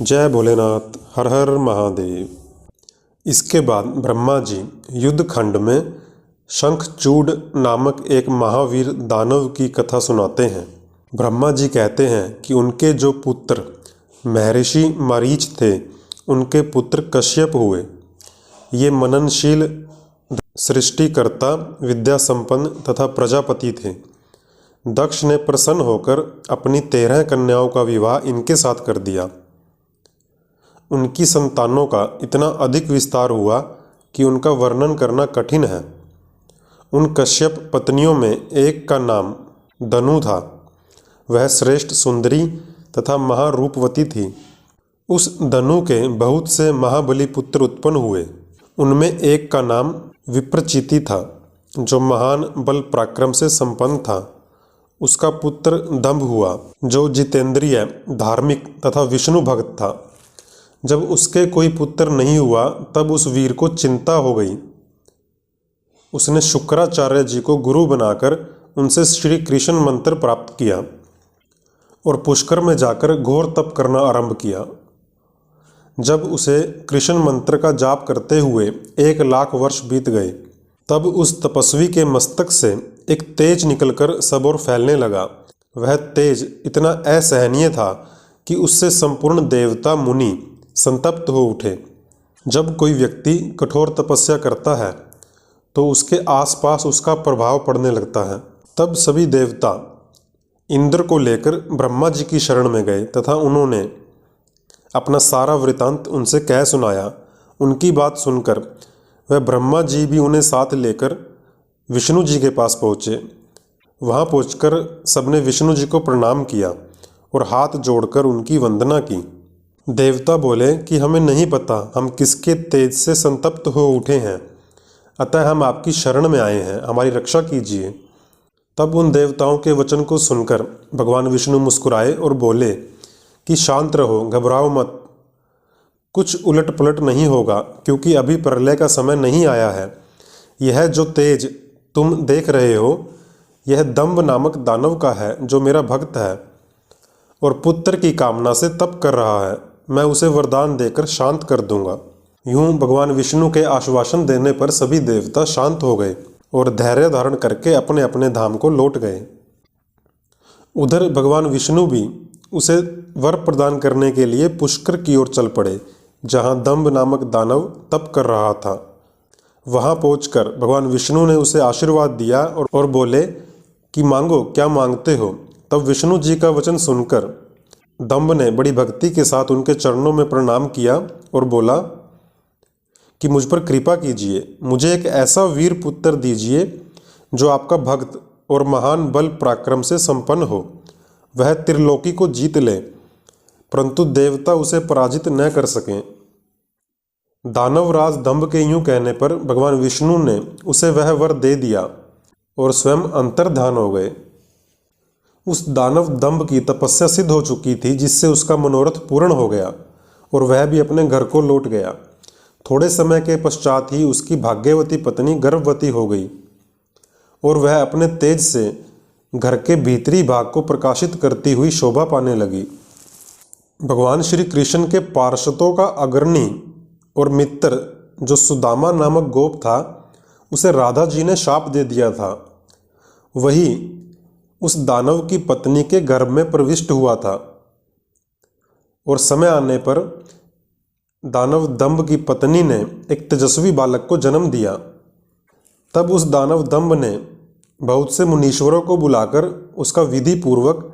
जय भोलेनाथ, हर हर महादेव। इसके बाद ब्रह्मा जी युद्ध खंड में शंखचूड नामक एक महावीर दानव की कथा सुनाते हैं। ब्रह्मा जी कहते हैं कि उनके जो पुत्र महर्षि मारीच थे, उनके पुत्र कश्यप हुए। ये मननशील, सृष्टिकर्ता, विद्या संपन्न तथा प्रजापति थे। दक्ष ने प्रसन्न होकर अपनी 13 कन्याओं का विवाह इनके साथ कर दिया। उनकी संतानों का इतना अधिक विस्तार हुआ कि उनका वर्णन करना कठिन है। उन कश्यप पत्नियों में एक का नाम दनु था। वह श्रेष्ठ सुंदरी तथा महारूपवती थी। उस दनु के बहुत से महाबली पुत्र उत्पन्न हुए। उनमें एक का नाम विप्रचिति था, जो महान बल पराक्रम से संपन्न था। उसका पुत्र दंभ हुआ, जो जितेंद्रिय, धार्मिक तथा विष्णु भक्त था। जब उसके कोई पुत्र नहीं हुआ, तब उस वीर को चिंता हो गई। उसने शुक्राचार्य जी को गुरु बनाकर उनसे श्री कृष्ण मंत्र प्राप्त किया और पुष्कर में जाकर घोर तप करना आरंभ किया। जब उसे कृष्ण मंत्र का जाप करते हुए 1,00,000 वर्ष बीत गए, तब उस तपस्वी के मस्तक से एक तेज निकलकर सब ओर फैलने लगा। वह तेज इतना असहनीय था कि उससे संपूर्ण देवता मुनि संतप्त हो उठे। जब कोई व्यक्ति कठोर तपस्या करता है तो उसके आसपास उसका प्रभाव पड़ने लगता है। तब सभी देवता इंद्र को लेकर ब्रह्मा जी की शरण में गए तथा उन्होंने अपना सारा वृतांत उनसे कह सुनाया। उनकी बात सुनकर वह ब्रह्मा जी भी उन्हें साथ लेकर विष्णु जी के पास पहुँचे। वहाँ पहुँचकर सबने विष्णु जी को प्रणाम किया और हाथ जोड़कर उनकी वंदना की। देवता बोले कि हमें नहीं पता हम किसके तेज से संतप्त हो उठे हैं, अतः हम आपकी शरण में आए हैं, हमारी रक्षा कीजिए। तब उन देवताओं के वचन को सुनकर भगवान विष्णु मुस्कुराए और बोले कि शांत रहो, घबराओ मत, कुछ उलट पलट नहीं होगा, क्योंकि अभी प्रलय का समय नहीं आया है। यह जो तेज तुम देख रहे हो, यह दंभ नामक दानव का है, जो मेरा भक्त है और पुत्र की कामना से तप कर रहा है। मैं उसे वरदान देकर शांत कर दूंगा। यूं भगवान विष्णु के आश्वासन देने पर सभी देवता शांत हो गए और धैर्य धारण करके अपने अपने धाम को लौट गए। उधर भगवान विष्णु भी उसे वर प्रदान करने के लिए पुष्कर की ओर चल पड़े, जहां दंभ नामक दानव तप कर रहा था। वहां पहुंचकर भगवान विष्णु ने उसे आशीर्वाद दिया और बोले कि मांगो, क्या मांगते हो। तब विष्णु जी का वचन सुनकर दंभ ने बड़ी भक्ति के साथ उनके चरणों में प्रणाम किया और बोला कि मुझ पर कृपा कीजिए, मुझे एक ऐसा वीर पुत्र दीजिए जो आपका भक्त और महान बल पराक्रम से संपन्न हो। वह त्रिलोकी को जीत ले, परंतु देवता उसे पराजित न कर सकें। दानवराज दंभ के यूं कहने पर भगवान विष्णु ने उसे वह वर दे दिया और स्वयं अंतर्धान हो गए। उस दानव दंभ की तपस्या सिद्ध हो चुकी थी, जिससे उसका मनोरथ पूर्ण हो गया और वह भी अपने घर को लौट गया। थोड़े समय के पश्चात ही उसकी भाग्यवती पत्नी गर्भवती हो गई और वह अपने तेज से घर के भीतरी भाग को प्रकाशित करती हुई शोभा पाने लगी। भगवान श्री कृष्ण के पार्षदों का अग्रणी और मित्र जो सुदामा नामक गोप था, उसे राधा जी ने शाप दे दिया था। वही उस दानव की पत्नी के गर्भ में प्रविष्ट हुआ था और समय आने पर दानव दंभ की पत्नी ने एक तेजस्वी बालक को जन्म दिया। तब उस दानव दंभ ने बहुत से मुनीश्वरों को बुलाकर उसका विधि पूर्वक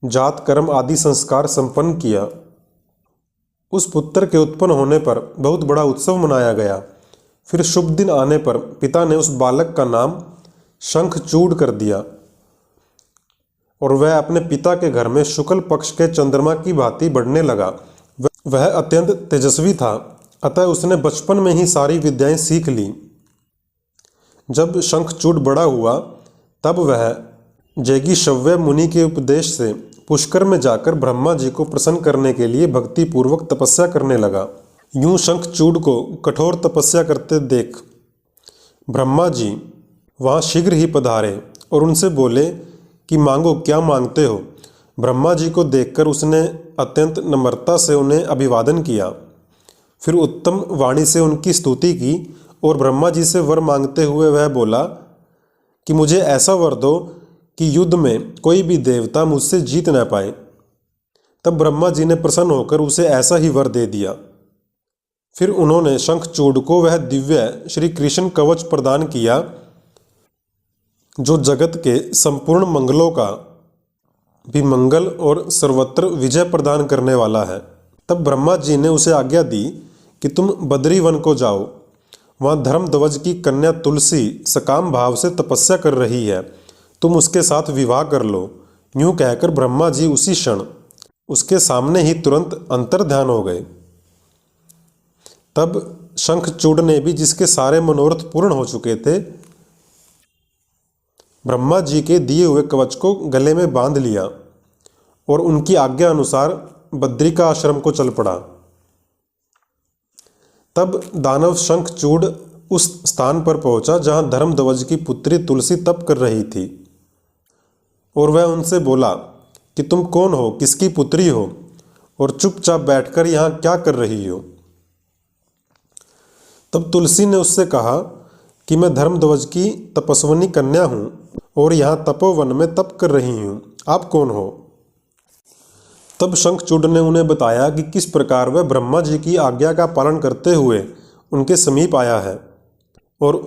जात कर्म आदि संस्कार संपन्न किया। उस पुत्र के उत्पन्न होने पर बहुत बड़ा उत्सव मनाया गया। फिर शुभ दिन आने पर पिता ने उस बालक का नाम शंखचूड कर दिया और वह अपने पिता के घर में शुक्ल पक्ष के चंद्रमा की भांति बढ़ने लगा। वह अत्यंत तेजस्वी था, अतः उसने बचपन में ही सारी विद्याएं सीख ली। जब शंखचूड बड़ा हुआ, तब वह जैगीषव्य मुनि के उपदेश से पुष्कर में जाकर ब्रह्मा जी को प्रसन्न करने के लिए भक्ति पूर्वक तपस्या करने लगा। यूं शंखचूड को कठोर तपस्या करते देख ब्रह्मा जी वहाँ शीघ्र ही पधारे और उनसे बोले कि मांगो, क्या मांगते हो। ब्रह्मा जी को देखकर उसने अत्यंत नम्रता से उन्हें अभिवादन किया। फिर उत्तम वाणी से उनकी स्तुति की और ब्रह्मा जी से वर मांगते हुए वह बोला कि मुझे ऐसा वर दो कि युद्ध में कोई भी देवता मुझसे जीत न पाए। तब ब्रह्मा जी ने प्रसन्न होकर उसे ऐसा ही वर दे दिया। फिर उन्होंने शंखचूड़ को वह दिव्य श्री कृष्ण कवच प्रदान किया जो जगत के संपूर्ण मंगलों का भी मंगल और सर्वत्र विजय प्रदान करने वाला है। तब ब्रह्मा जी ने उसे आज्ञा दी कि तुम बद्री वन को जाओ, वहाँ धर्मध्वज की कन्या तुलसी सकाम भाव से तपस्या कर रही है, तुम उसके साथ विवाह कर लो। यूँ कहकर ब्रह्मा जी उसी क्षण उसके सामने ही तुरंत अंतर्ध्यान हो गए। तब शंखचूड़ ने भी, जिसके सारे मनोरथ पूर्ण हो चुके थे, ब्रह्मा जी के दिए हुए कवच को गले में बांध लिया और उनकी आज्ञा अनुसार बद्रिका आश्रम को चल पड़ा। तब दानव शंखचूड़ उस स्थान पर पहुंचा जहां धर्मध्वज की पुत्री तुलसी तप कर रही थी और वह उनसे बोला कि तुम कौन हो, किसकी पुत्री हो और चुपचाप बैठकर यहाँ क्या कर रही हो। तब तुलसी ने उससे कहा कि मैं धर्मध्वज की तपस्विनी कन्या हूँ और यहाँ तपोवन में तप कर रही हूँ, आप कौन हो। तब शंखचूड़ ने उन्हें बताया कि किस प्रकार वह ब्रह्मा जी की आज्ञा का पालन करते हुए उनके समीप आया है, और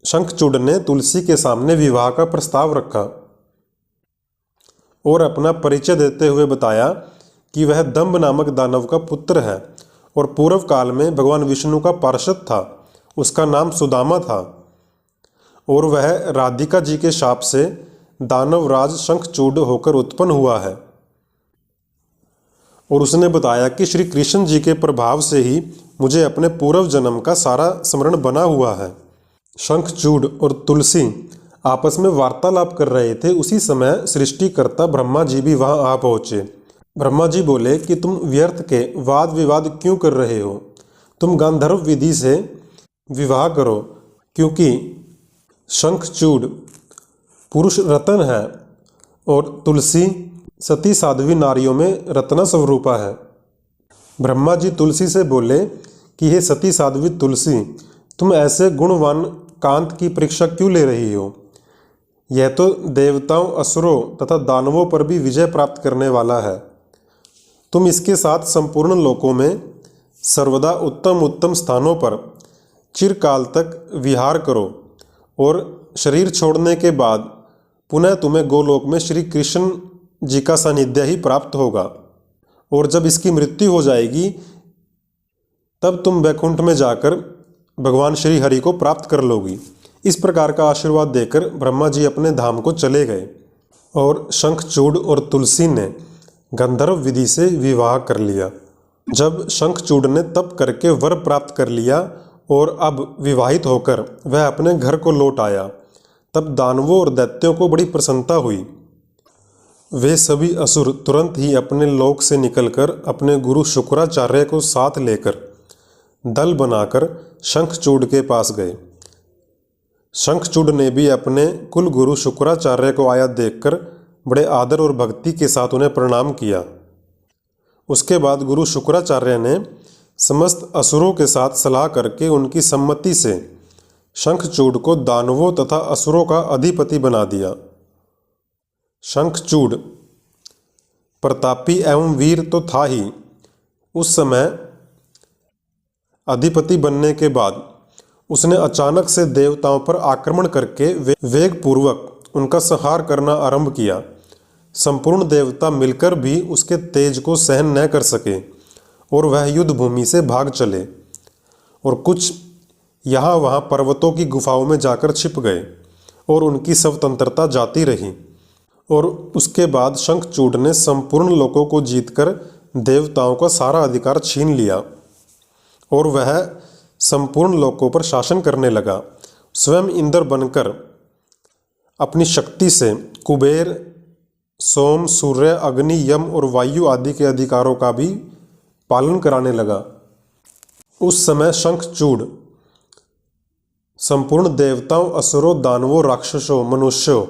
शंखचूड़ ने तुलसी के सामने विवाह का प्रस्ताव रखा और अपना परिचय देते हुए बताया कि वह दंभ नामक दानव का पुत्र है और पूर्व काल में भगवान विष्णु का पार्षद था। उसका नाम सुदामा था और वह राधिका जी के शाप से दानवराज शंखचूड़ होकर उत्पन्न हुआ है। और उसने बताया कि श्री कृष्ण जी के प्रभाव से ही मुझे अपने पूर्व जन्म का सारा स्मरण बना हुआ है। शंखचूड़ और तुलसी आपस में वार्तालाप कर रहे थे। उसी समय सृष्टिकर्ता ब्रह्मा जी भी वहां आ पहुंचे। ब्रह्मा जी बोले कि तुम व्यर्थ के वाद विवाद क्यों कर रहे हो, तुम गांधर्व विधि से विवाह करो, क्योंकि शंखचूड़ पुरुष रतन है और तुलसी सती साध्वी नारियों में रत्ना स्वरूपा है। ब्रह्मा जी तुलसी से बोले कि हे सती साध्वी तुलसी, तुम ऐसे गुणवान कांत की परीक्षा क्यों ले रही हो। यह तो देवताओं, असुरों तथा दानवों पर भी विजय प्राप्त करने वाला है। तुम इसके साथ संपूर्ण लोकों में सर्वदा उत्तम उत्तम स्थानों पर चिरकाल तक विहार करो और शरीर छोड़ने के बाद पुनः तुम्हें गोलोक में श्री कृष्ण जी का सानिध्य ही प्राप्त होगा, और जब इसकी मृत्यु हो जाएगी तब तुम वैकुंठ में जाकर भगवान श्री हरि को प्राप्त कर लोगी। इस प्रकार का आशीर्वाद देकर ब्रह्मा जी अपने धाम को चले गए और शंखचूड़ और तुलसी ने गंधर्व विधि से विवाह कर लिया। जब शंखचूड़ ने तप करके वर प्राप्त कर लिया और अब विवाहित होकर वह अपने घर को लौट आया, तब दानवों और दैत्यों को बड़ी प्रसन्नता हुई। वे सभी असुर तुरंत ही अपने लोक से निकलकर अपने गुरु शुक्राचार्य को साथ लेकर दल बनाकर शंखचूड़ के पास गए। शंखचूड़ ने भी अपने कुल गुरु शुक्राचार्य को आया देखकर बड़े आदर और भक्ति के साथ उन्हें प्रणाम किया। उसके बाद गुरु शुक्राचार्य ने समस्त असुरों के साथ सलाह करके उनकी सम्मति से शंखचूड़ को दानवों तथा असुरों का अधिपति बना दिया। शंखचूड़ प्रतापी एवं वीर तो था ही, उस समय अधिपति बनने के बाद उसने अचानक से देवताओं पर आक्रमण करके वेगपूर्वक उनका संहार करना आरंभ किया। संपूर्ण देवता मिलकर भी उसके तेज को सहन न कर सके और वह युद्ध भूमि से भाग चले और कुछ यहाँ वहाँ पर्वतों की गुफाओं में जाकर छिप गए और उनकी स्वतंत्रता जाती रही। और उसके बाद शंखचूड़ ने संपूर्ण लोकों को जीतकर देवताओं का सारा अधिकार छीन लिया और वह संपूर्ण लोकों पर शासन करने लगा। स्वयं इंद्र बनकर अपनी शक्ति से कुबेर, सोम, सूर्य, अग्नि, यम और वायु आदि के अधिकारों का भी पालन कराने लगा। उस समय शंखचूड़ संपूर्ण देवताओं, असुरों, दानवों, राक्षसों, मनुष्यों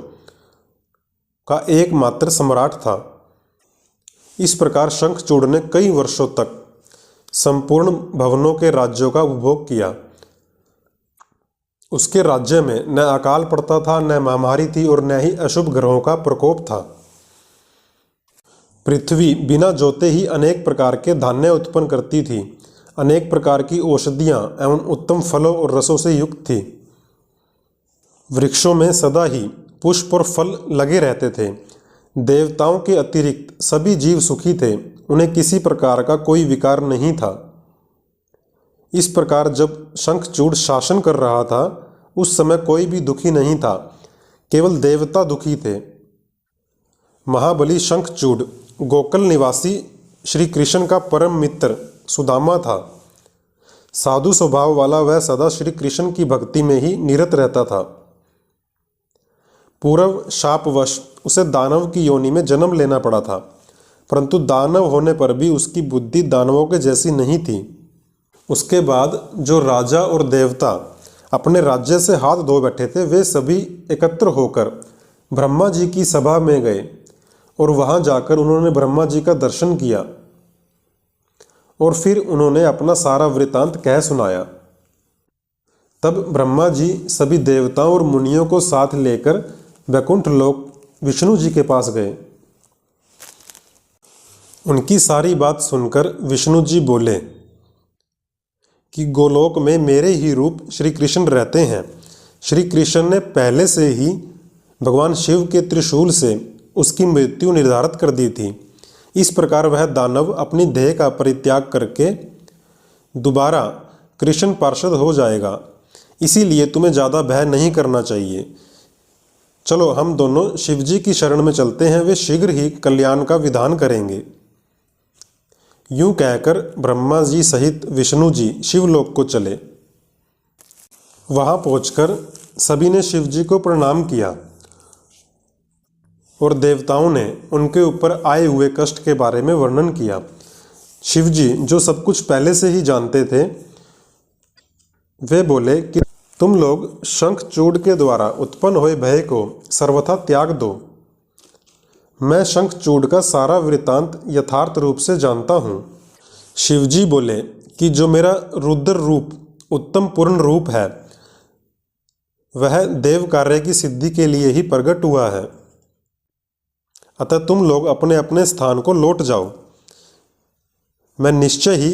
का एकमात्र सम्राट था इस प्रकार शंखचूड़ ने कई वर्षों तक संपूर्ण भवनों के राज्यों का उपभोग किया। उसके राज्य में न अकाल पड़ता था, न महामारी थी और न ही अशुभ ग्रहों का प्रकोप था। पृथ्वी बिना जोते ही अनेक प्रकार के धान्य उत्पन्न करती थी, अनेक प्रकार की औषधियाँ एवं उत्तम फलों और रसों से युक्त थी। वृक्षों में सदा ही पुष्प और फल लगे रहते थे। देवताओं के अतिरिक्त सभी जीव सुखी थे, उन्हें किसी प्रकार का कोई विकार नहीं था। इस प्रकार जब शंखचूड़ शासन कर रहा था, उस समय कोई भी दुखी नहीं था, केवल देवता दुखी थे। महाबली शंखचूड़ गोकुल निवासी श्री कृष्ण का परम मित्र सुदामा था। साधु स्वभाव वाला वह सदा श्री कृष्ण की भक्ति में ही निरत रहता था। पूर्व शापवश उसे दानव की योनि में जन्म लेना पड़ा था, परंतु दानव होने पर भी उसकी बुद्धि दानवों के जैसी नहीं थी। उसके बाद जो राजा और देवता अपने राज्य से हाथ धो बैठे थे, वे सभी एकत्र होकर ब्रह्मा जी की सभा में गए और वहां जाकर उन्होंने ब्रह्मा जी का दर्शन किया और फिर उन्होंने अपना सारा वृतांत कह सुनाया। तब ब्रह्मा जी सभी देवताओं और मुनियों को साथ लेकर वैकुंठ लोक विष्णु जी के पास गए। उनकी सारी बात सुनकर विष्णु जी बोले कि गोलोक में मेरे ही रूप श्री कृष्ण रहते हैं। श्री कृष्ण ने पहले से ही भगवान शिव के त्रिशूल से उसकी मृत्यु निर्धारित कर दी थी। इस प्रकार वह दानव अपनी देह का परित्याग करके दोबारा कृष्ण पार्षद हो जाएगा। इसीलिए तुम्हें ज़्यादा भय नहीं करना चाहिए। चलो हम दोनों शिवजी की शरण में चलते हैं, वे शीघ्र ही कल्याण का विधान करेंगे। यूं कहकर ब्रह्मा जी सहित विष्णु जी शिवलोक को चले। वहां पहुंचकर सभी ने शिवजी को प्रणाम किया और देवताओं ने उनके ऊपर आए हुए कष्ट के बारे में वर्णन किया। शिवजी जो सब कुछ पहले से ही जानते थे, वे बोले कि तुम लोग शंखचूड़ के द्वारा उत्पन्न हुए भय को सर्वथा त्याग दो। मैं शंखचूड़ का सारा वृतांत यथार्थ रूप से जानता हूँ। शिवजी बोले कि जो मेरा रुद्र रूप उत्तम पूर्ण रूप है, वह देव कार्य की सिद्धि के लिए ही प्रकट हुआ है। अतः तुम लोग अपने अपने स्थान को लौट जाओ। मैं निश्चय ही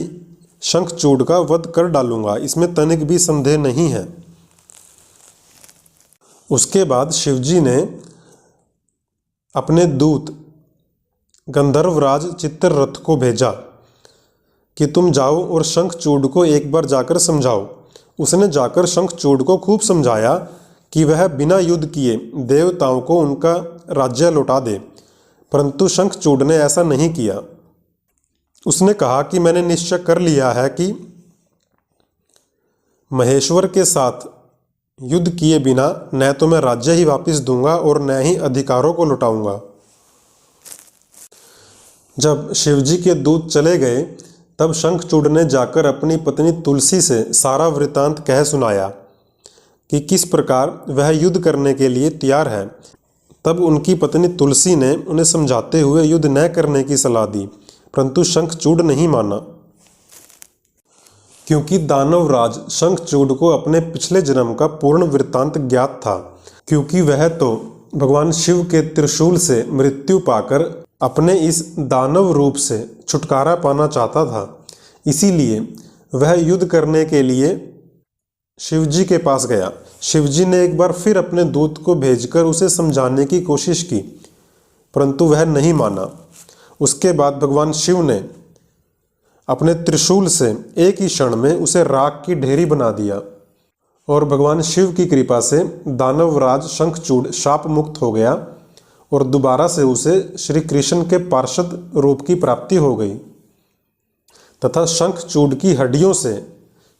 शंखचूड़ का वध कर डालूंगा, इसमें तनिक भी संदेह नहीं है। उसके बाद शिवजी ने अपने दूत गंधर्वराज चित्ररथ को भेजा कि तुम जाओ और शंखचूड़ को एक बार जाकर समझाओ। उसने जाकर शंखचूड़ को खूब समझाया कि वह बिना युद्ध किए देवताओं को उनका राज्य लौटा दे, परंतु शंखचूड़ ने ऐसा नहीं किया। उसने कहा कि मैंने निश्चय कर लिया है कि महेश्वर के साथ युद्ध किए बिना न तो मैं राज्य ही वापस दूंगा और न ही अधिकारों को लौटाऊंगा। जब शिवजी के दूत चले गए, तब शंखचूड़ ने जाकर अपनी पत्नी तुलसी से सारा वृतांत कह सुनाया कि किस प्रकार वह युद्ध करने के लिए तैयार है। तब उनकी पत्नी तुलसी ने उन्हें समझाते हुए युद्ध न करने की सलाह दी, परंतु शंखचूड़ नहीं माना, क्योंकि दानवराज शंखचूड़ को अपने पिछले जन्म का पूर्ण वृत्तांत ज्ञात था। क्योंकि वह तो भगवान शिव के त्रिशूल से मृत्यु पाकर अपने इस दानव रूप से छुटकारा पाना चाहता था, इसीलिए वह युद्ध करने के लिए शिवजी के पास गया। शिवजी ने एक बार फिर अपने दूत को भेजकर उसे समझाने की कोशिश की, परंतु वह नहीं माना। उसके बाद भगवान शिव ने अपने त्रिशूल से एक ही क्षण में उसे राख की ढेरी बना दिया और भगवान शिव की कृपा से दानवराज शंखचूड़ शाप मुक्त हो गया और दोबारा से उसे श्री कृष्ण के पार्षद रूप की प्राप्ति हो गई तथा शंखचूड़ की हड्डियों से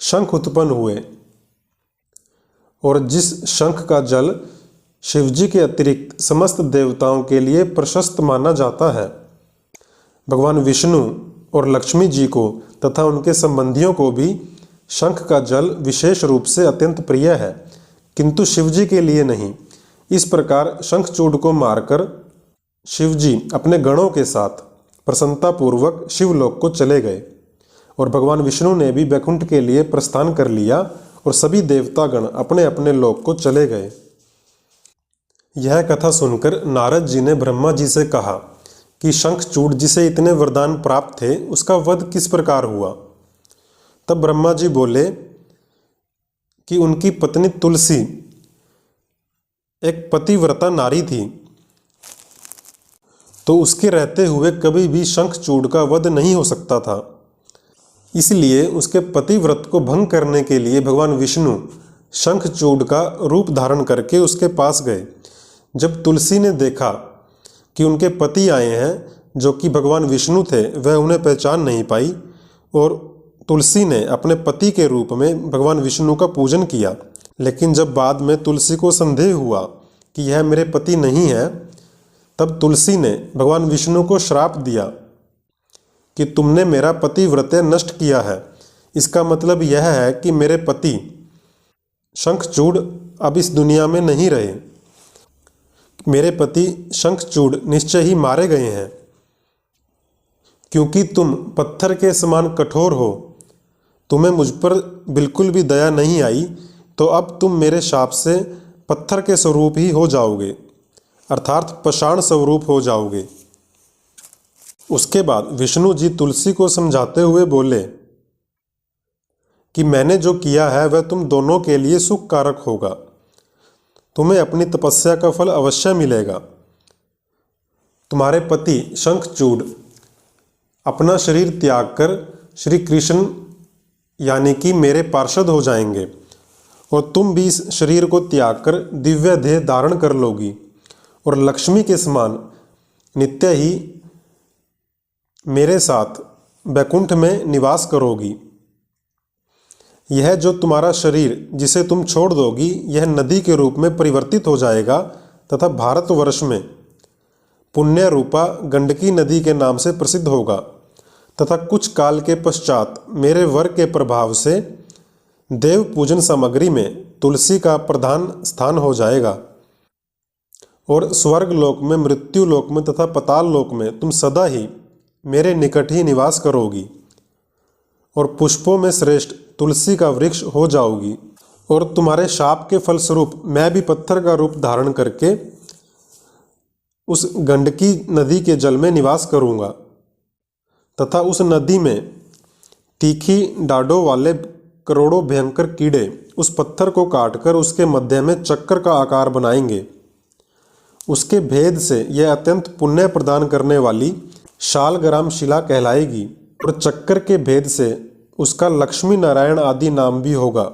शंख उत्पन्न हुए और जिस शंख का जल शिवजी के अतिरिक्त समस्त देवताओं के लिए प्रशस्त माना जाता है, भगवान विष्णु और लक्ष्मी जी को तथा उनके संबंधियों को भी शंख का जल विशेष रूप से अत्यंत प्रिय है, किंतु शिवजी के लिए नहीं। इस प्रकार शंखचूड़ को मारकर शिवजी अपने गणों के साथ प्रसन्नतापूर्वक शिवलोक को चले गए और भगवान विष्णु ने भी वैकुंठ के लिए प्रस्थान कर लिया और सभी देवतागण अपने अपने लोक को चले गए। यह कथा सुनकर नारद जी ने ब्रह्मा जी से कहा कि शंखचूड़ जिसे इतने वरदान प्राप्त थे उसका वध किस प्रकार हुआ। तब ब्रह्मा जी बोले कि उनकी पत्नी तुलसी एक पतिव्रता नारी थी, तो उसके रहते हुए कभी भी शंखचूड़ का वध नहीं हो सकता था। इसलिए उसके पतिव्रत को भंग करने के लिए भगवान विष्णु शंखचूड़ का रूप धारण करके उसके पास गए। जब तुलसी ने देखा कि उनके पति आए हैं जो कि भगवान विष्णु थे, वह उन्हें पहचान नहीं पाई और तुलसी ने अपने पति के रूप में भगवान विष्णु का पूजन किया। लेकिन जब बाद में तुलसी को संदेह हुआ कि यह मेरे पति नहीं है, तब तुलसी ने भगवान विष्णु को श्राप दिया कि तुमने मेरा पतिव्रत्य नष्ट किया है। इसका मतलब यह है कि मेरे पति शंखचूड़ अब इस दुनिया में नहीं रहे। मेरे पति शंखचूड़ निश्चय ही मारे गए हैं। क्योंकि तुम पत्थर के समान कठोर हो, तुम्हें मुझ पर बिल्कुल भी दया नहीं आई, तो अब तुम मेरे शाप से पत्थर के स्वरूप ही हो जाओगे, अर्थात पाषाण स्वरूप हो जाओगे। उसके बाद विष्णु जी तुलसी को समझाते हुए बोले कि मैंने जो किया है वह तुम दोनों के लिए सुख कारक होगा। तुम्हें अपनी तपस्या का फल अवश्य मिलेगा। तुम्हारे पति शंखचूड़ अपना शरीर त्याग कर श्री कृष्ण यानी कि मेरे पार्षद हो जाएंगे और तुम भी इस शरीर को त्याग कर दिव्य देह धारण कर लोगी और लक्ष्मी के समान नित्य ही मेरे साथ वैकुंठ में निवास करोगी। यह जो तुम्हारा शरीर जिसे तुम छोड़ दोगी, यह नदी के रूप में परिवर्तित हो जाएगा तथा भारतवर्ष में पुण्य रूपा गंडकी नदी के नाम से प्रसिद्ध होगा तथा कुछ काल के पश्चात मेरे वर के प्रभाव से देव पूजन सामग्री में तुलसी का प्रधान स्थान हो जाएगा और स्वर्ग लोक में, मृत्यु लोक में तथा पताल लोक में तुम सदा ही मेरे निकट ही निवास करोगी और पुष्पों में श्रेष्ठ तुलसी का वृक्ष हो जाओगी। और तुम्हारे शाप के फलस्वरूप मैं भी पत्थर का रूप धारण करके उस गंडकी नदी के जल में निवास करूंगा तथा उस नदी में तीखी डाढ़ों वाले करोड़ों भयंकर कीड़े उस पत्थर को काटकर उसके मध्य में चक्कर का आकार बनाएंगे। उसके भेद से यह अत्यंत पुण्य प्रदान करने वाली शालग्राम शिला कहलाएगी और चक्कर के भेद से उसका लक्ष्मी नारायण आदि नाम भी होगा।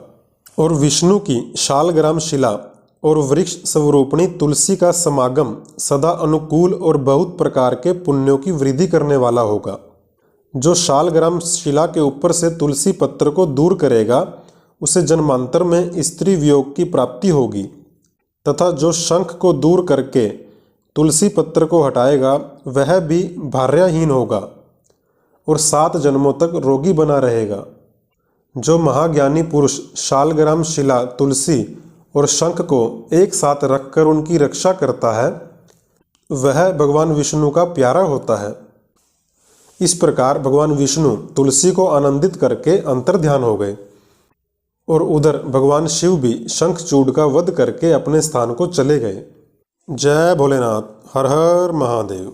और विष्णु की शालग्राम शिला और वृक्ष स्वरूपणी तुलसी का समागम सदा अनुकूल और बहुत प्रकार के पुण्यों की वृद्धि करने वाला होगा। जो शालग्राम शिला के ऊपर से तुलसी पत्र को दूर करेगा, उसे जन्मांतर में स्त्री वियोग की प्राप्ति होगी तथा जो शंख को दूर करके तुलसी पत्र को हटाएगा, वह भी भार्याहीन होगा और 7 जन्मों तक रोगी बना रहेगा। जो महाज्ञानी पुरुष शालग्राम शिला, तुलसी और शंख को एक साथ रखकर उनकी रक्षा करता है, वह भगवान विष्णु का प्यारा होता है। इस प्रकार भगवान विष्णु तुलसी को आनंदित करके अंतर्ध्यान हो गए और उधर भगवान शिव भी शंखचूड़ का वध करके अपने स्थान को चले गए। जय भोलेनाथ। हर हर महादेव।